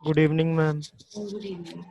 Good evening, ma'am. Good evening.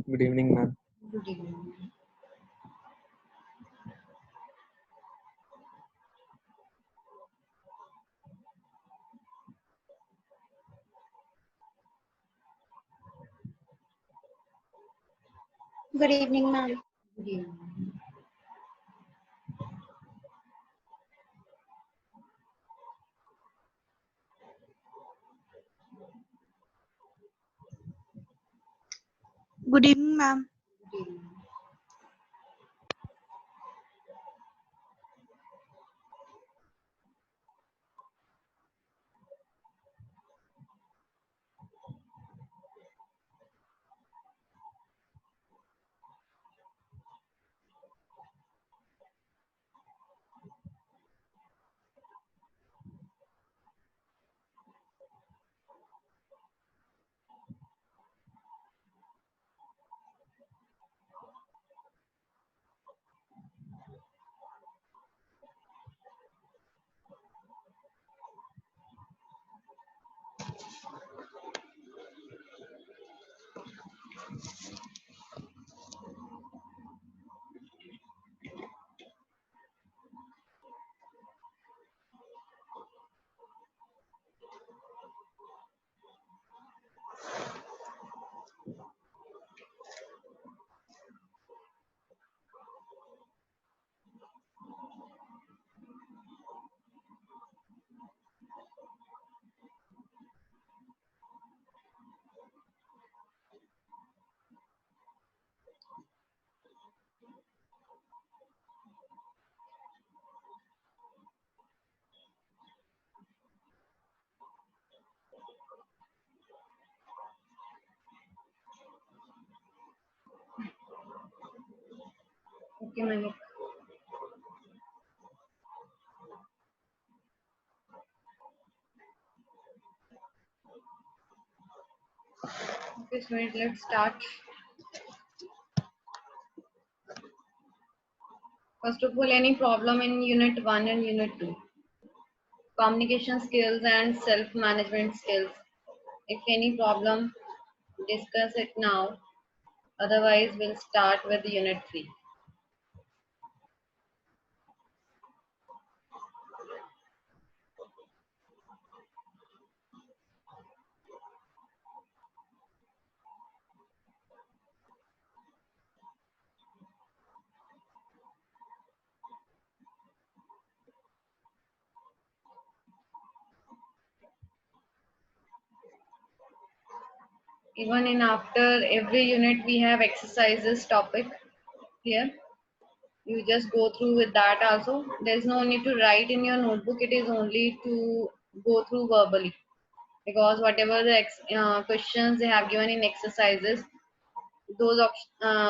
Good evening, ma'am. Good evening. Good evening, ma'am. Good evening. Good evening, ma'am. Good evening. Okay, Manik. Okay, so let's start. First of all, any problem in Unit 1 and Unit 2? Communication skills and self-management skills. If any problem, discuss it now. Otherwise, we'll start with Unit 3. Even in after every unit, we have exercises topic here. You just go through with that also. There's no need to write in your notebook. It is only to go through verbally, because whatever the questions they have given in exercises, those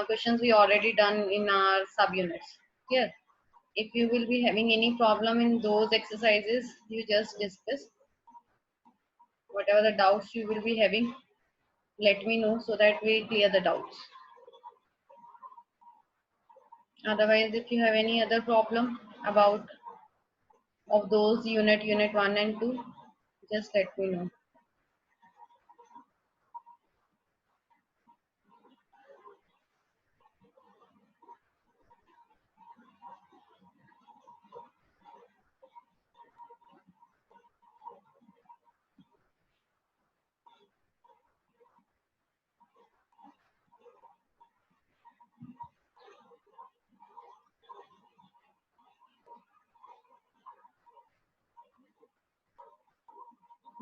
questions we already done in our subunits. Here, if you will be having any problem in those exercises, you just discuss. Whatever the doubts you will be having, let me know so that we clear the doubts. Otherwise, if you have any other problem about of those unit 1 and 2, just let me know.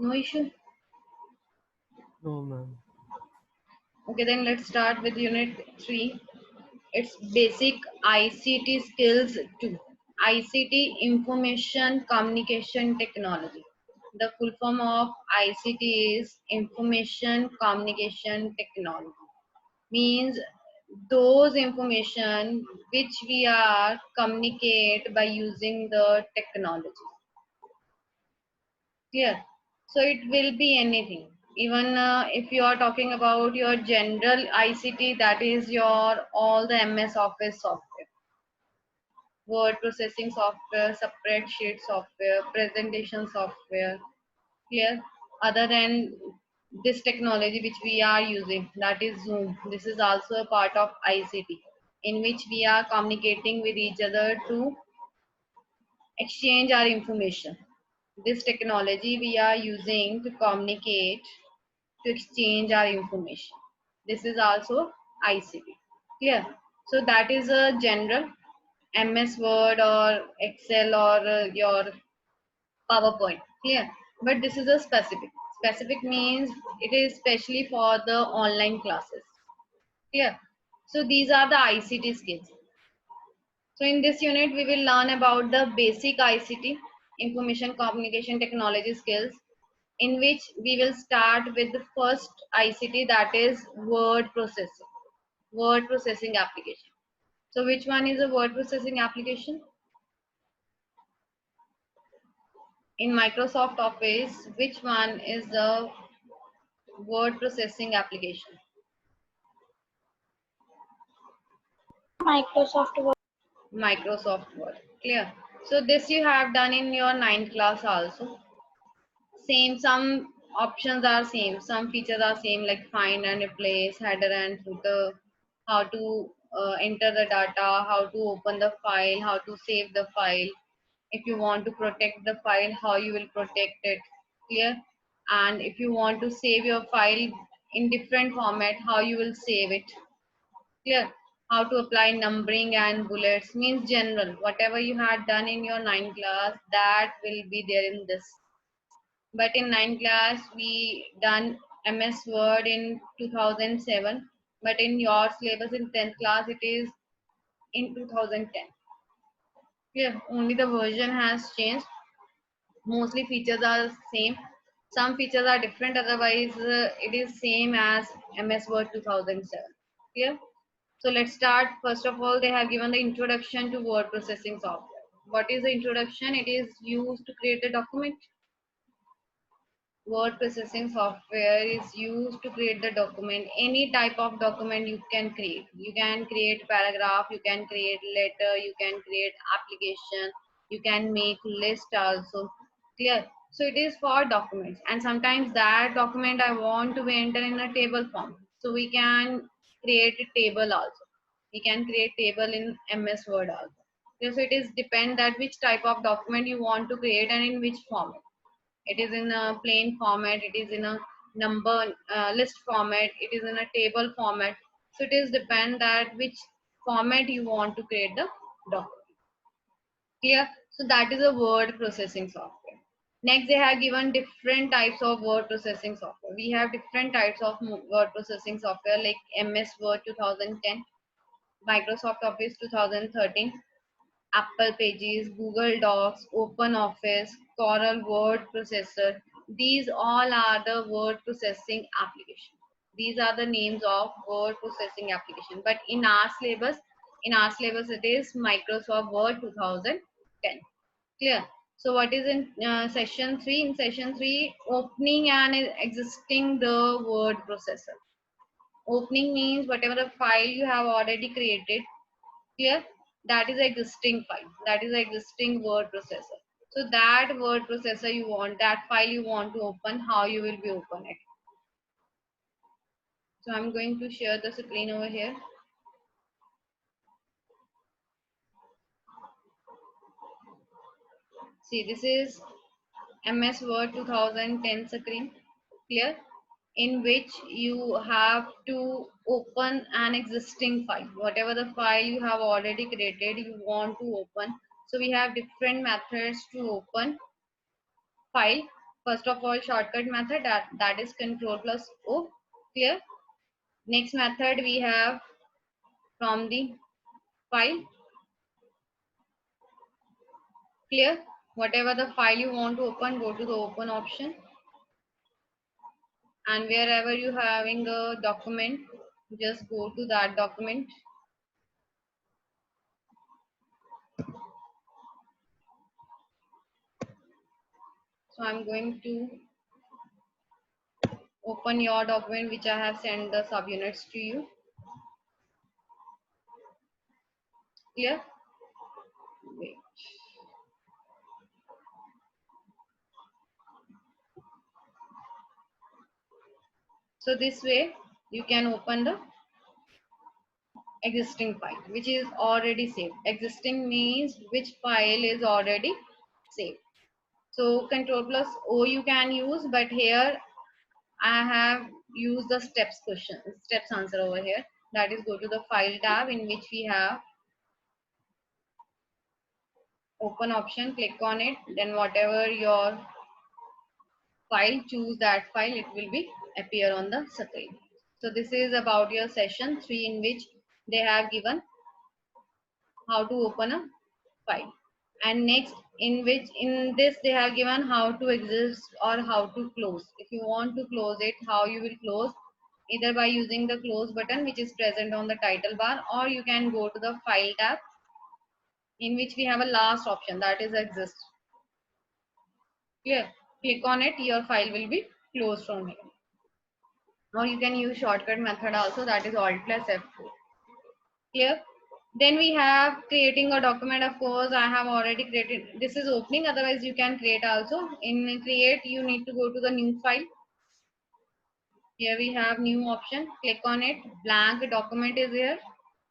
No issue. No, ma'am. Okay, then let's start with unit 3. It's basic ICT skills 2. ICT, Information Communication Technology. The full form of ICT is Information Communication Technology. Means those information which we are communicate by using the technology. Clear? So it will be anything. Even if you are talking about your general ICT, that is your all the MS Office software, word processing software, spreadsheet software, presentation software. Clear? Other than this technology which we are using, that is Zoom. This is also a part of ICT in which we are communicating with each other to exchange our information. This technology we are using to communicate, to exchange our information. This is also ICT. Clear? So that is a general MS Word or Excel or your PowerPoint. Clear? But this is a specific. Specific means it is specially for the online classes. Clear? So these are the ICT skills. So in this unit, we will learn about the basic ICT, information communication technology skills, in which we will start with the first ICT, that is word processing application. So which one is a word processing application? In Microsoft Office, which one is the word processing application? Microsoft Word. Microsoft Word. Clear? So this you have done in your ninth class also. Same, some options are same, some features are same, like find and replace, header and footer, how to enter the data, how to open the file, how to save the file, if you want to protect the file, how you will protect it. Clear? And if you want to save your file in different format, how you will save it. Clear? How to apply numbering and bullets, means general, whatever you had done in your 9th class, that will be there in this. But in 9th class we done MS Word in 2007, but in your syllabus in 10th class it is in 2010. Yeah, only the version has changed. Mostly features are same. Some features are different, otherwise it is same as MS Word 2007. Clear? So let's start. First of all, they have given the introduction to word processing software. What is the introduction? It is used to create a document. Word processing software is used to create the document. Any type of document you can create. You can create paragraph, you can create letter, you can create application, you can make list also. Clear? So it is for documents, and sometimes that document I want to enter in a table form. So we can create a table also. We can create table in MS Word also. So it is depend that which type of document you want to create and in which format. It is in a plain format, it is in a number list format, it is in a table format. So it is depend that which format you want to create the document. Clear? So that is a word processing software. Next, they have given different types of word processing software. We have different types of word processing software like MS Word 2010, Microsoft Office 2013, Apple Pages, Google Docs, Open Office, Coral Word Processor. These all are the word processing application. These are the names of word processing application. But in our syllabus it is Microsoft Word 2010. Clear? So what is in session 3? In session 3, opening and existing the word processor. Opening means whatever the file you have already created. Clear? That is existing file, that is existing word processor. So that word processor you want, that file you want to open, how you will be open it. So I'm going to share the screen over here. See, this is MS Word 2010 screen. Clear? In which you have to open an existing file, whatever the file you have already created you want to open. So we have different methods to open file. First of all, shortcut method, that is control plus O. Clear? Next method we have from the file. Clear? Whatever the file you want to open, go to the open option, and wherever you having a document, just go to that document. So I'm going to open your document which I have sent the subunits to you. Clear? Wait. So this way you can open the existing file which is already saved. Existing means which file is already saved. So control plus O you can use, but here I have used the steps answer over here. That is, go to the file tab in which we have open option, click on it, then whatever your file, choose that file, it will be appear on the screen. So this is about your session 3 in which they have given how to open a file, and next in this they have given how to exist or how to close. If you want to close it, how you will close, either by using the close button which is present on the title bar, or you can go to the file tab in which we have a last option, that is exist. Clear? Click on it, your file will be closed from here. Or you can use shortcut method also, that is Alt plus F4. Clear? Then we have creating a document. Of course, I have already created. This is opening, otherwise you can create also. In create, you need to go to the new file. Here we have new option. Click on it. Blank document is here.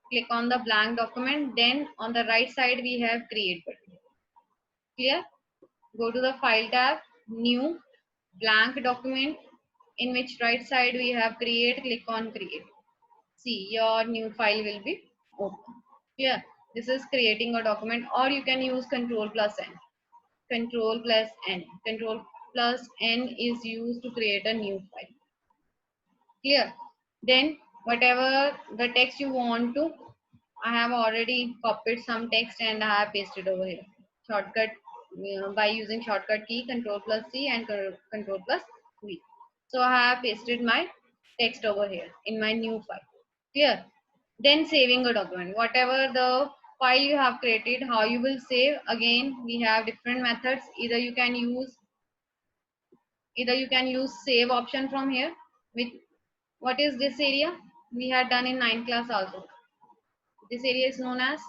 Click on the blank document. Then on the right side, we have create button. Clear? Go to the file tab, new, blank document, in which right side we have create. Click on create. See, your new file will be open. Clear? This is creating a document, or you can use control plus N. Control plus N. Control plus N is used to create a new file. Clear? Then whatever the text you want to, I have already copied some text and I have pasted over here. Shortcut, by using shortcut key control plus C and control plus V. So I have pasted my text over here in my new file. Clear? Then saving a document, whatever the file you have created, how you will save. Again, we have different methods. Either you can use save option from here. With what is this area, we had done in 9th class also. This area is known as,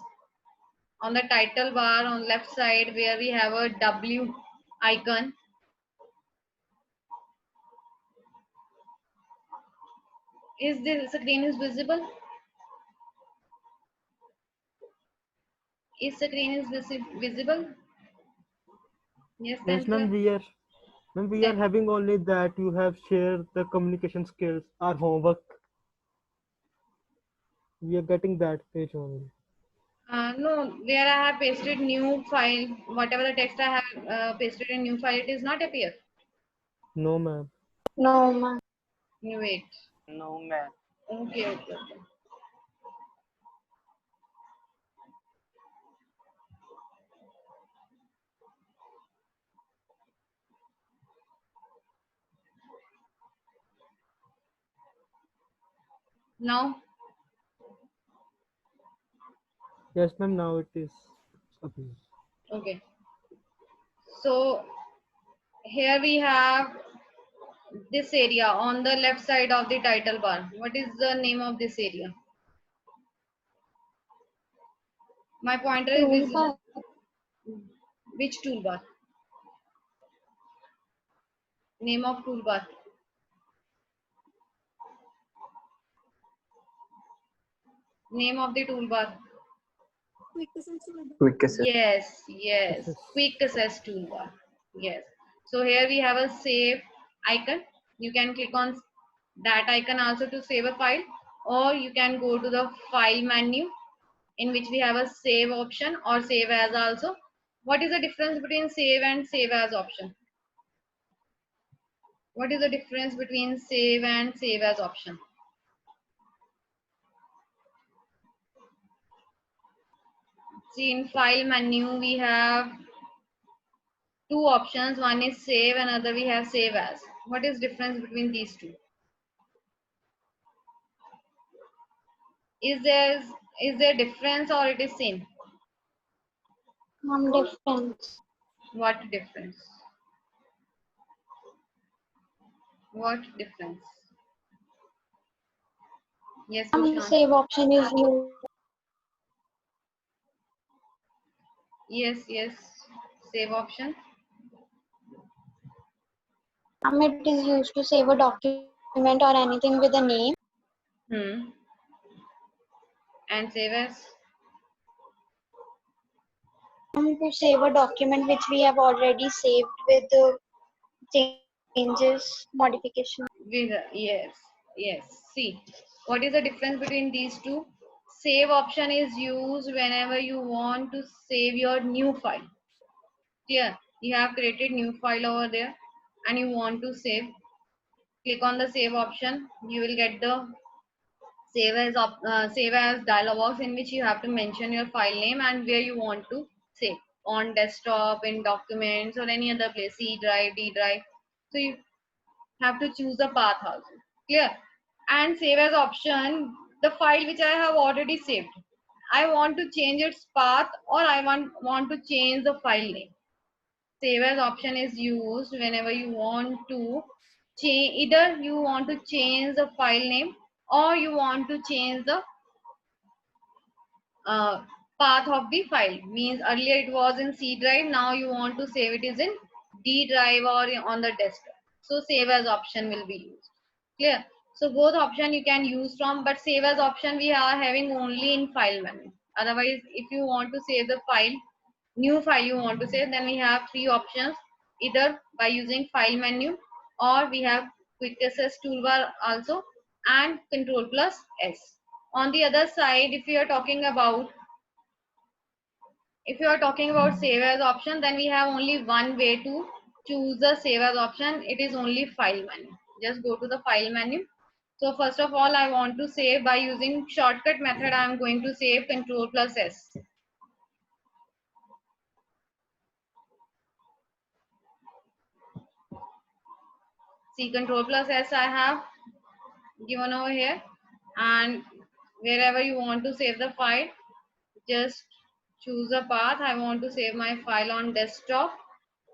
on the title bar on left side where we have a W icon. Is this screen is visible? Is screen is visible? Yes, Yes, then ma'am, we are having only that you have shared the communication skills, our homework. We are getting that page only. No, there I have pasted new file. Whatever the text I have pasted in new file, it is not appear. No, ma'am. No, ma'am. Wait. No, ma'am. Okay. Now, Yes, ma'am, now it is appears. okay. So here we have this area on the left side of the title bar. What is the name of this area? My pointer is visible. Which toolbar? Name of toolbar. Name of the toolbar. Quick access. Yes, Access. quick access toolbar. Yes. So here we have a save icon. You can click on that icon also to save a file, or you can go to the file menu in which we have a save option or save as also. What is the difference between save and save as option? What is the difference between save and save as option? See, in file menu we have two options. One is save, another we have save as. What is difference between these two? Is there difference or it is same? Difference. What difference? What difference? Yes, Rushan. Save option is used. Yes, save option. It is used to save a document or anything with a name. And save as? To save a document which we have already saved with changes, modification. Yes. See, what is the difference between these two? Save option is used whenever you want to save your new file. Clear? You have created new file over there and you want to save. Click on the save option. You will get the save as dialog box, in which you have to mention your file name and where you want to save, on desktop, in documents, or any other place, C drive, D drive. So you have to choose the path also. Clear? And save as option, the file which I have already saved, I want to change its path, or I want to change the file name. Save as option is used whenever you want to change, either you want to change the file name or you want to change the uh, path of the file. Means earlier it was in C drive, now you want to save it is in D drive or on the desktop. So save as option will be used. Clear? So both option you can use from, but save as option we are having only in file menu. Otherwise, if you want to save the file, new file you want to save, then we have three options, either by using file menu, or we have quick access toolbar also, and control plus S. On the other side, if you are talking about save as option, then we have only one way to choose the save as option. It is only file menu. Just go to the file menu. So first of all, I want to save by using shortcut method. I am going to save control plus S. See, control plus S I have given over here, and wherever you want to save the file, just choose a path. I want to save my file on desktop.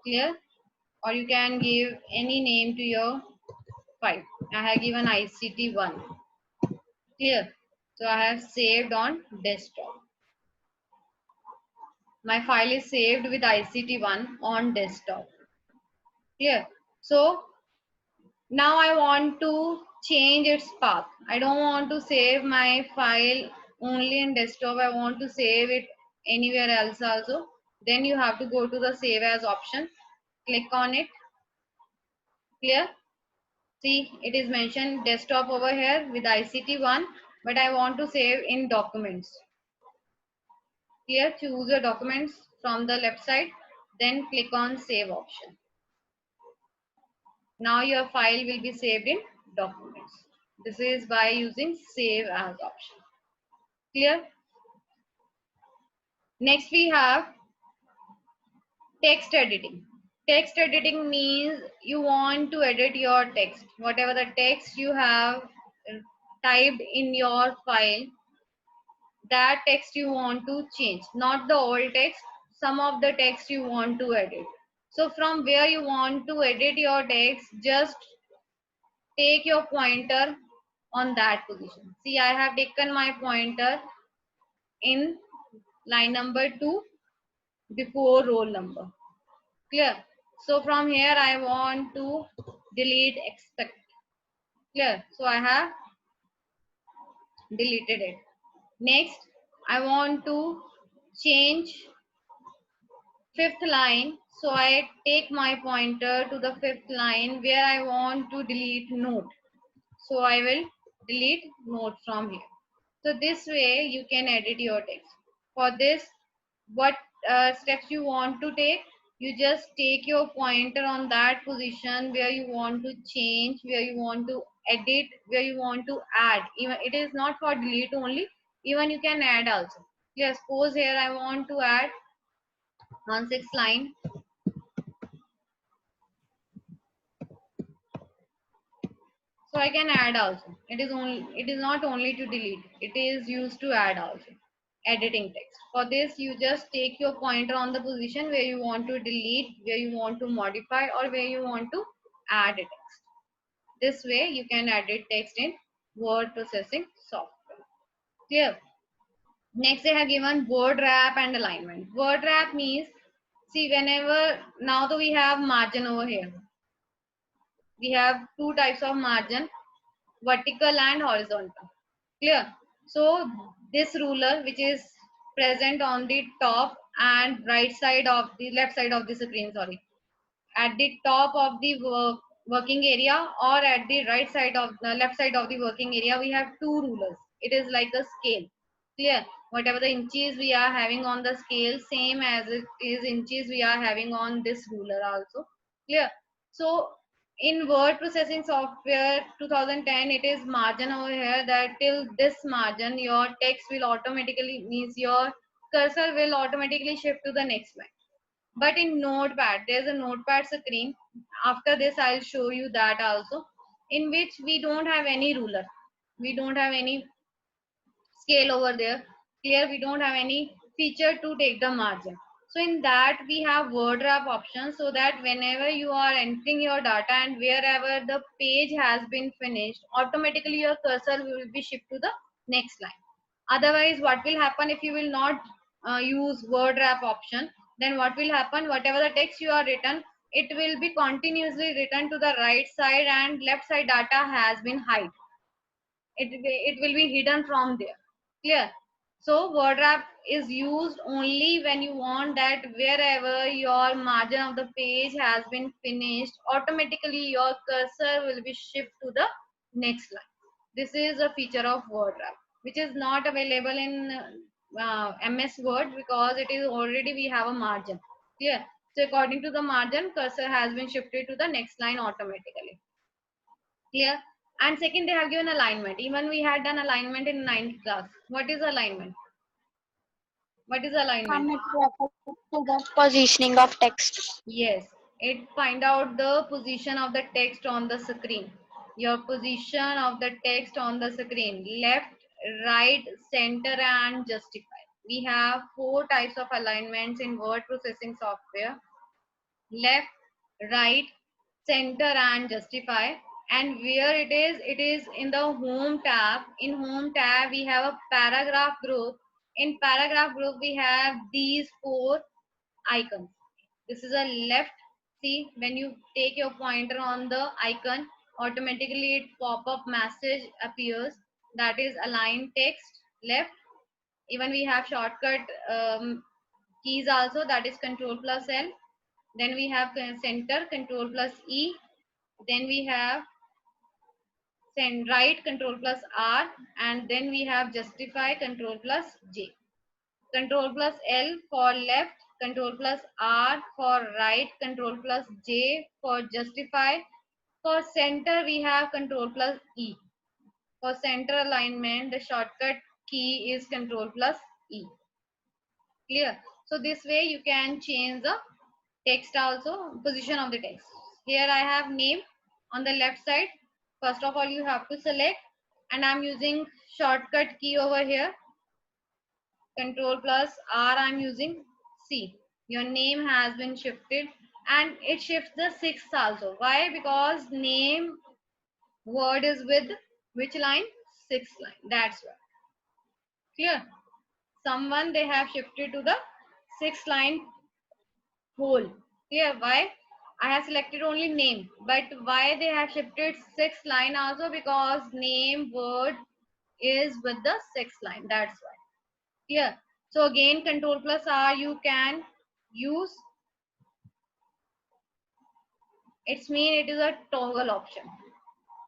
Clear? Or you can give any name to your file. I have given ICT1. Clear? So I have saved on desktop. My file is saved with ICT1 on desktop. Clear? So now I want to change its path. I don't want to save my file only in desktop. I want to save it anywhere else also. Then you have to go to the save as option. Click on it. Clear? See, it is mentioned desktop over here with ICT1, but I want to save in documents. Here, choose your documents from the left side, then click on save option. Now your file will be saved in documents. This is by using save as option. Clear? Next we have text editing. Text editing means you want to edit your text. Whatever the text you have typed in your file, that text you want to change, not the old text, some of the text you want to edit. So from where you want to edit your text, just take your pointer on that position. See, I have taken my pointer in line number 2 before roll number. Clear? So from here I want to delete expect. Clear? So I have deleted it. Next, I want to change fifth line. So I take my pointer to the fifth line where I want to delete note. So I will delete note from here. So this way you can edit your text. For this, what steps you want to take? You just take your pointer on that position where you want to change, where you want to edit, where you want to add. Even it is not for delete only, even you can add also. Yes, suppose here I want to add on 6th line. So I can add also. It is not only to delete, it is used to add also. Editing text. For this, you just take your pointer on the position where you want to delete, where you want to modify, or where you want to add a text. This way, you can edit text in word processing software. Clear? Next, they have given word wrap and alignment. Word wrap means, see, whenever now that we have margin over here, we have two types of margin, vertical and horizontal. Clear? So this ruler, which is present on the top and right side of the left side of the screen, sorry, at the top of the working area or at the right side of the left side of the working area, we have two rulers. It is like a scale. Clear? Whatever the inches we are having on the scale, same as it is inches we are having on this ruler also. Clear? So in word processing software 2010, it is margin over here, that till this margin your text will automatically, means your cursor will automatically shift to the next line. But in notepad, there's a notepad screen. After this I'll show you that also, in which we don't have any ruler, we don't have any scale over there. Clear? We don't have any feature to take the margin. So in that we have word wrap option, so that whenever you are entering your data and wherever the page has been finished, automatically your cursor will be shifted to the next line. Otherwise, what will happen if you will not use word wrap option? Then what will happen? Whatever the text you are written, it will be continuously written to the right side, and left side data has been hide. It will be hidden from there. Clear? So word wrap is used only when you want that wherever your margin of the page has been finished, automatically your cursor will be shifted to the next line. This is a feature of word wrap, which is not available in MS Word, because it is already we have a margin. Clear? So according to the margin, cursor has been shifted to the next line automatically. Clear? And second, they have given alignment. Even we had done alignment in 9th class. What is alignment? What is alignment? It refers to the positioning of text. Yes, it find out the position of the text on the screen. Your position of the text on the screen: left, right, center, and justify. We have four types of alignments in word processing software: left, right, center, and justify. And where it is in the home tab. In home tab we have a paragraph group. In paragraph group we have these four icons. This is a left. See, when you take your pointer on the icon, automatically it pop-up message appears, that is align text left. Even we have shortcut keys also, that is control plus L. Then we have center, control plus E. Then we have send right, control plus R. And then we have justify, control plus J. Control plus L for left, control plus R for right, control plus J for justify. For center we have control plus E. For center alignment, the shortcut key is control plus E. Clear? So this way you can change the text also, position of the text. Here I have name on the left side. First of all you have to select, and I'm using shortcut key over here, control plus R. I'm using C. Your name has been shifted, and it shifts the sixth also. Why? Because name word is with which line? Sixth line. That's why. Clear? Someone they have shifted to the sixth line whole. Clear? Why? I have selected only name, but why they have shifted sixth line also? Because name word is with the sixth line. That's why. Clear? So again, control plus R you can use. It's mean it is a toggle option.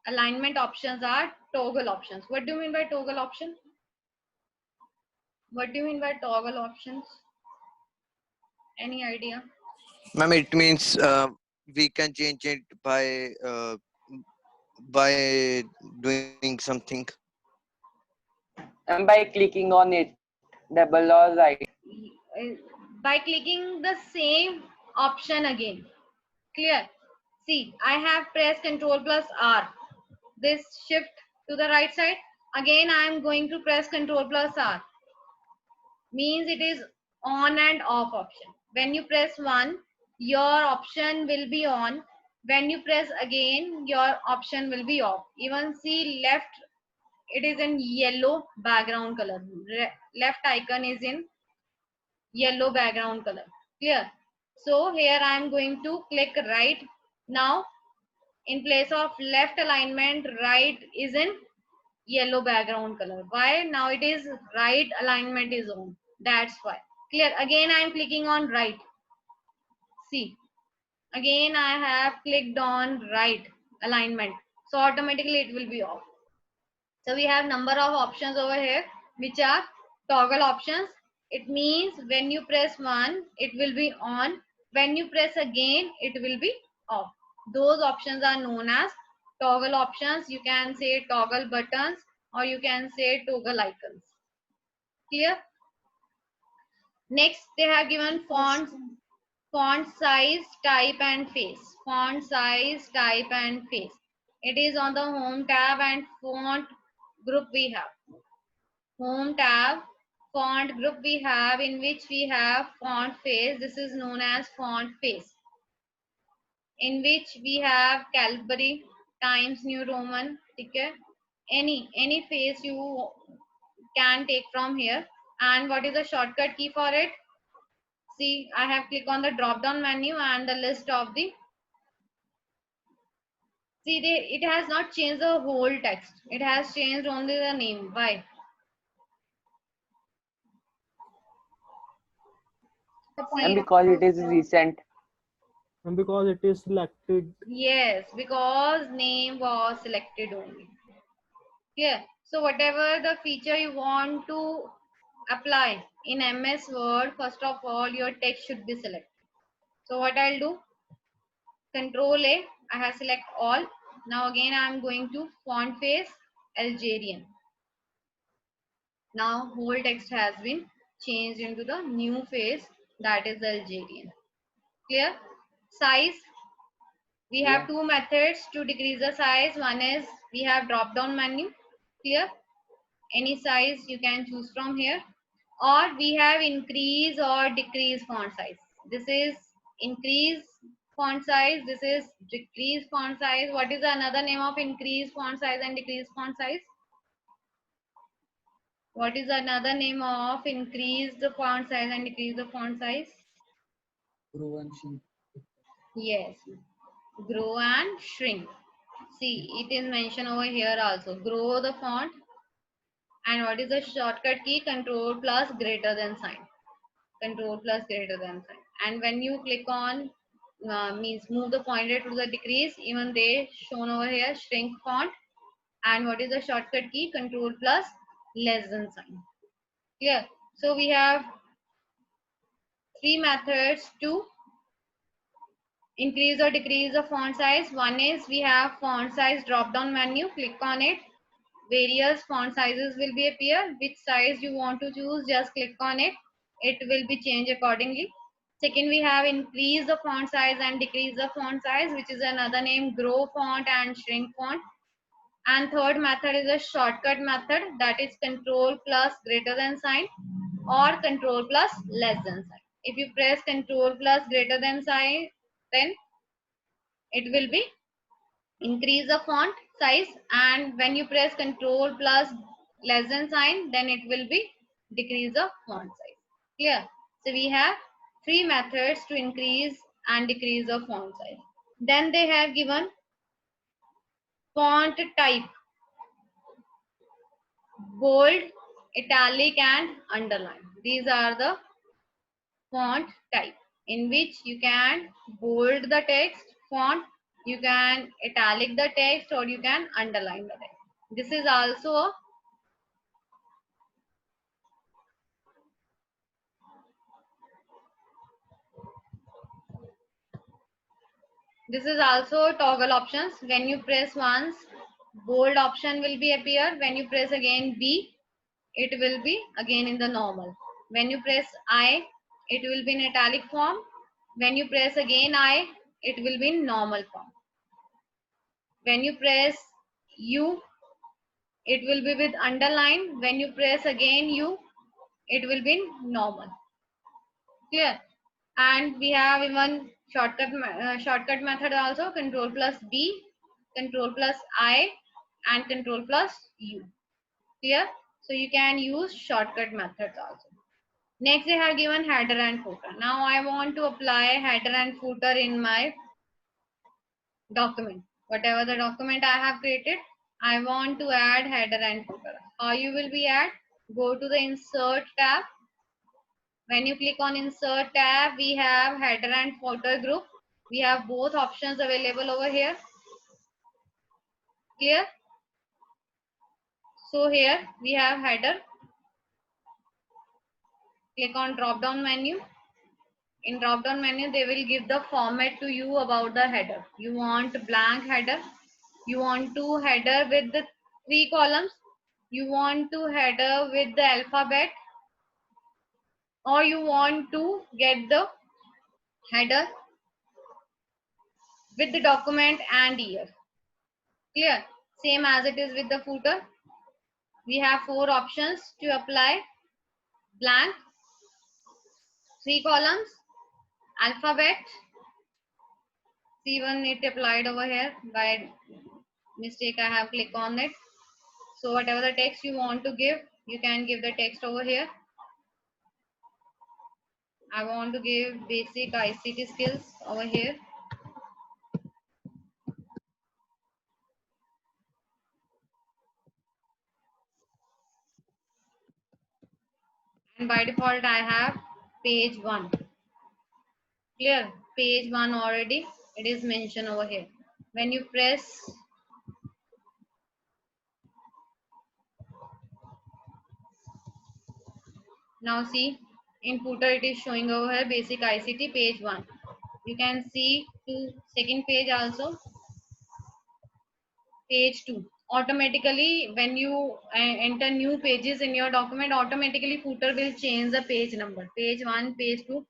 Alignment options are toggle options. What do you mean by toggle option? What do you mean by toggle options? Any idea? Ma'am, it means we can change it by doing something. And by clicking on it, double or right. By clicking the same option again. Clear? See, I have pressed Control plus R. This shift to the right side. Again, I am going to press Control plus R. Means it is on and off option. When you press one, your option will be on. When you press again, your option will be off. Even see left, it is in yellow background color. Left icon is in yellow background color. Clear? So here I am going to click right. Now in place of left alignment, right is in yellow background color. Why? Now it is right alignment is on. That's why. Clear? Again I am clicking on right. See, again I have clicked on right alignment, so automatically it will be off. So we have number of options over here which are toggle options. It means when you press one, it will be on. When you press again, it will be off. Those options are known as toggle options. You can say toggle buttons or you can say toggle icons. Clear? Next, they have given fonts, font size, type and face. Font size, type and face. It is on the home tab and font group we have. Home tab, font group we have, in which we have font face. This is known as font face. In which we have Calibri, Times New Roman. Okay? Any face you can take from here. And what is the shortcut key for it? See, I have clicked on the drop down menu and the list of the, see, it has not changed the whole text. It has changed only the name. Why? And because it is recent. And because it is selected. Yes, because name was selected only. Yeah. So whatever the feature you want to apply in MS Word, first of all, your text should be selected. So what I'll do, Control A, I have select all. Now again, I'm going to font face Algerian. Now whole text has been changed into the new face, that is Algerian. Clear? Size, we have two methods to decrease the size. One is we have drop down menu. Clear? Any size you can choose from here. Or we have increase or decrease font size. This is increase font size. This is decrease font size. What is another name of increase font size and decrease font size? What is another name of increase the font size and decrease the font size? Grow and shrink. Yes, grow and shrink. See, it is mentioned over here also. Grow the font. And what is the shortcut key? Control plus greater than sign. Control plus greater than sign. And when you click on means move the pointer to the decrease, even they shown over here shrink font. And what is the shortcut key? Control plus less than sign. Clear? So we have three methods to increase or decrease the font size. One is we have font size drop down menu. Click on it. Various font sizes will be appear. Which size you want to choose, just click on it. It will be changed accordingly. Second, we have increase the font size and decrease the font size, which is another name, grow font and shrink font. And third method is a shortcut method, that is control plus greater than sign or control plus less than sign. If you press control plus greater than sign, then it will be increase the font size, and when you press control plus less than sign, then it will be decrease the font size. Clear? So we have three methods to increase and decrease the font size. Then they have given font type: bold, italic and underline. These are the font type in which you can bold the text font, you can italic the text, or you can underline the text. This is also a This is also toggle options. When you press once, bold option will be appear. When you press again B, it will be again in the normal. When you press I, it will be in italic form. When you press again I, it will be in normal form. When you press U, it will be with underline. When you press again U, it will be in normal. Clear? And we have even shortcut method also, control plus B, control plus I, and control plus U. Clear? So you can use shortcut methods also. Next they have given header and footer. Now I want to apply header and footer in my document. Whatever the document I have created, I want to add header and footer. How you will be add? Go to the insert tab. When you click on insert tab, we have header and footer group. We have both options available over here. Clear? So here we have header. Click on drop down menu. In drop down menu, they will give the format to you about the header. You want blank header. You want to header with the 3 columns. You want to header with the alphabet, or you want to get the header with the document and year. Clear? Same as it is with the footer. We have 4 options to apply: blank, 3 columns, alphabet. See, even it applied over here. By mistake, I have clicked on it. So whatever the text you want to give, you can give the text over here. I want to give basic ICT skills over here. And by default, I have page 1. Clear? Page 1 already, it is mentioned over here. When you press now, see, in footer it is showing over here basic ICT page 1. You can see to second page also, page 2. Automatically, when you enter new pages in your document, automatically footer will change the page number. Page 1, page 2.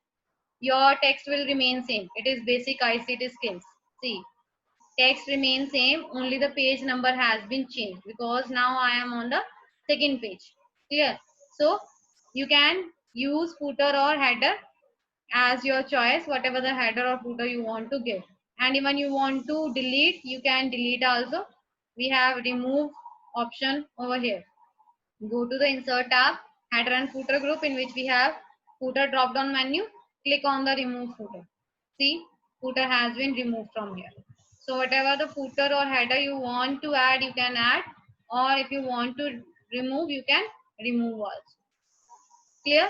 Your text will remain same. It is basic ICT skills. See, text remains same, only the page number has been changed because now I am on the second page. Clear? So you can use footer or header as your choice, whatever the header or footer you want to give. And even you want to delete, you can delete also. We have remove option over here. Go to the insert tab, header and footer group, in which we have footer drop down menu. Click on the remove footer. See, footer has been removed from here. So whatever the footer or header you want to add, you can add, or if you want to remove, you can remove also. Clear?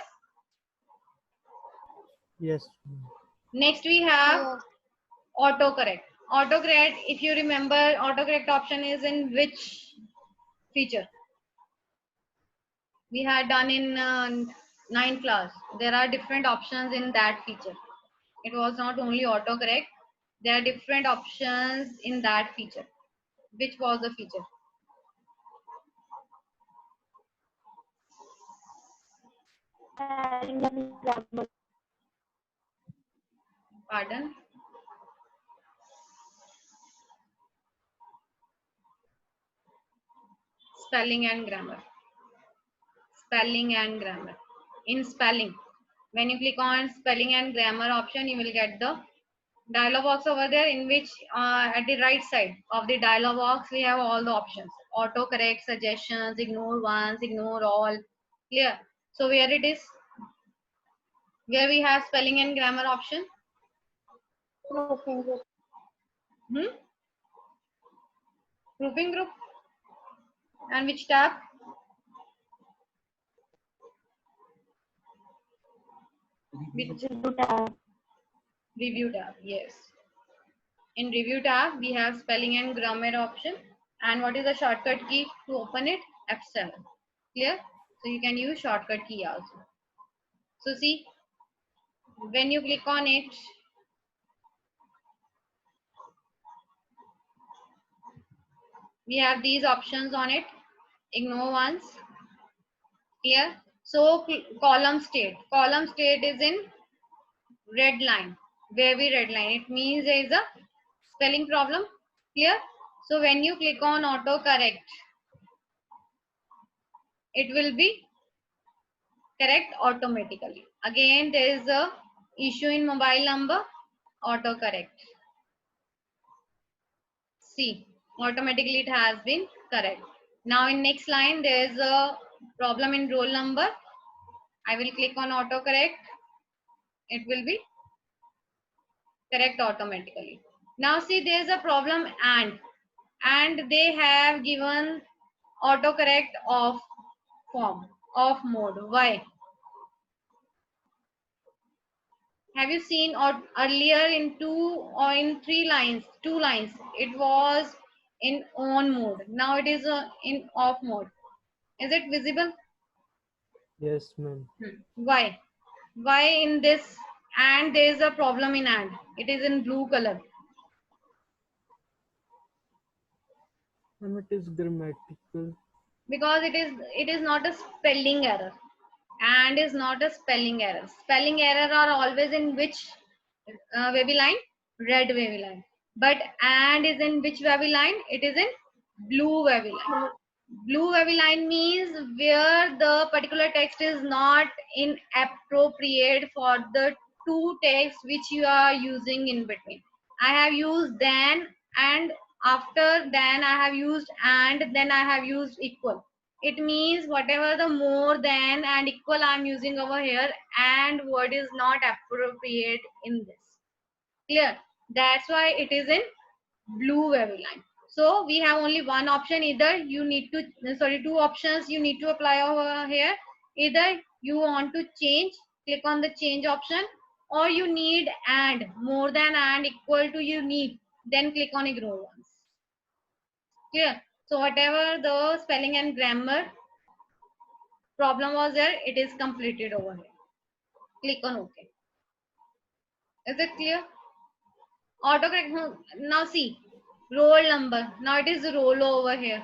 Yes. Next we have autocorrect. Autocorrect, if you remember, autocorrect option is in which feature? We had done in 9th class. There are different options in that feature. It was not only autocorrect. There are different options in that feature. Which was the feature? Pardon? Spelling and grammar. Spelling and grammar. In spelling, when you click on spelling and grammar option, you will get the dialog box over there, in which at the right side of the dialog box we have all the options: autocorrect, suggestions, ignore once, ignore all. Clear? So where it is, where we have spelling and grammar option? Grouping group. And which tab? Which review tab? Yes. In review tab, we have spelling and grammar option. And what is the shortcut key to open it? F7. Clear? So you can use shortcut key also. So see, when you click on it, We have these options on it. Ignore once. Clear? So column state. Column state is in red line, wavy red line. It means there is a spelling problem. Clear? So when you click on autocorrect, it will be correct automatically. Again, there is a issue in mobile number, autocorrect. See, automatically it has been correct. Now in next line, there is a problem in roll number. I will click on autocorrect. It will be correct automatically. Now see, there is a problem and they have given autocorrect off form, off mode. Why? Have you seen earlier in two or in two lines, it was in on mode. Now it is in off mode. Is it visible? Yes, ma'am. Why? Why in this and there is a problem in and? It is in blue color. Ma'am, it is grammatical. Because it is not a spelling error. And is not a spelling error. Spelling error are always in which wavy line? Red wavy line. But and is in which wavy line? It is in blue wavy line. Blue wavy line means where the particular text is not inappropriate for the two texts which you are using in between. I have used then and after then I have used and then I have used equal. It means whatever the more than and equal I'm using over here and word is not appropriate in this. Clear? That's why it is in blue wavy line. So we have only one option. Either you need to, sorry, two options you need to apply over here. Either you want to change, click on the change option, or you need and, more than and, equal to you need, then click on ignore once. Clear? So whatever the spelling and grammar problem was there, it is completed over here. Click on OK. Is it clear? Autocorrect. Now see, roll number. Now it is roll over here.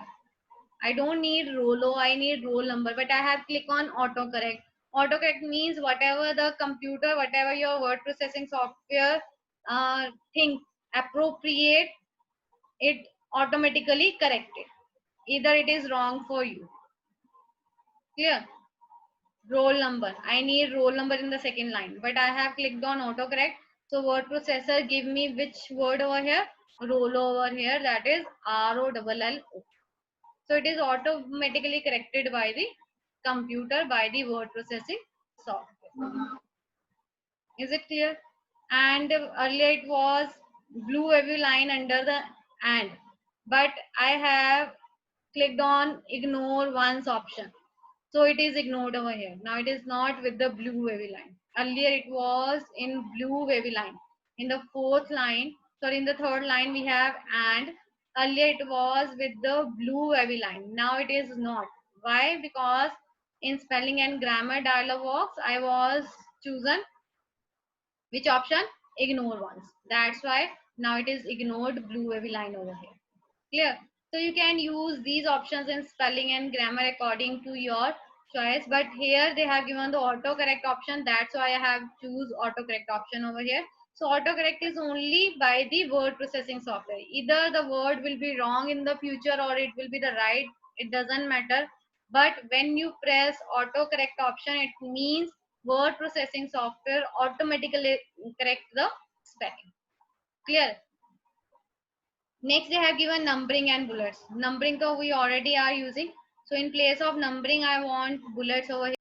I don't need rolo, I need roll number, but I have click on autocorrect. Autocorrect means whatever the computer, whatever your word processing software thinks appropriate, it automatically correct it. Either it is wrong for you. Clear? Roll number. I need roll number in the second line, but I have clicked on autocorrect. So word processor give me which word over here? Roll over here, that is ROLLO. So it is automatically corrected by the computer, by the word processing software. Is it clear? And earlier it was blue wavy line under the and, but I have clicked on ignore once option. So it is ignored over here. Now it is not with the blue wavy line. Earlier it was in blue wavy line. In the fourth line, sorry, in the third line we have and. Earlier it was with the blue wavy line. Now it is not. Why? Because in spelling and grammar dialog box, I was chosen which option? Ignore once. That's why now it is ignored blue wavy line over here. Clear? So you can use these options in spelling and grammar according to your choice, but here they have given the autocorrect option. That's why I have choose autocorrect option over here. So autocorrect is only by the word processing software. Either the word will be wrong in the future or it will be the right. It doesn't matter. But when you press autocorrect option, it means word processing software automatically correct the spelling. Clear? Next, they have given numbering and bullets. Numbering we already are using. So in place of numbering, I want bullets over here.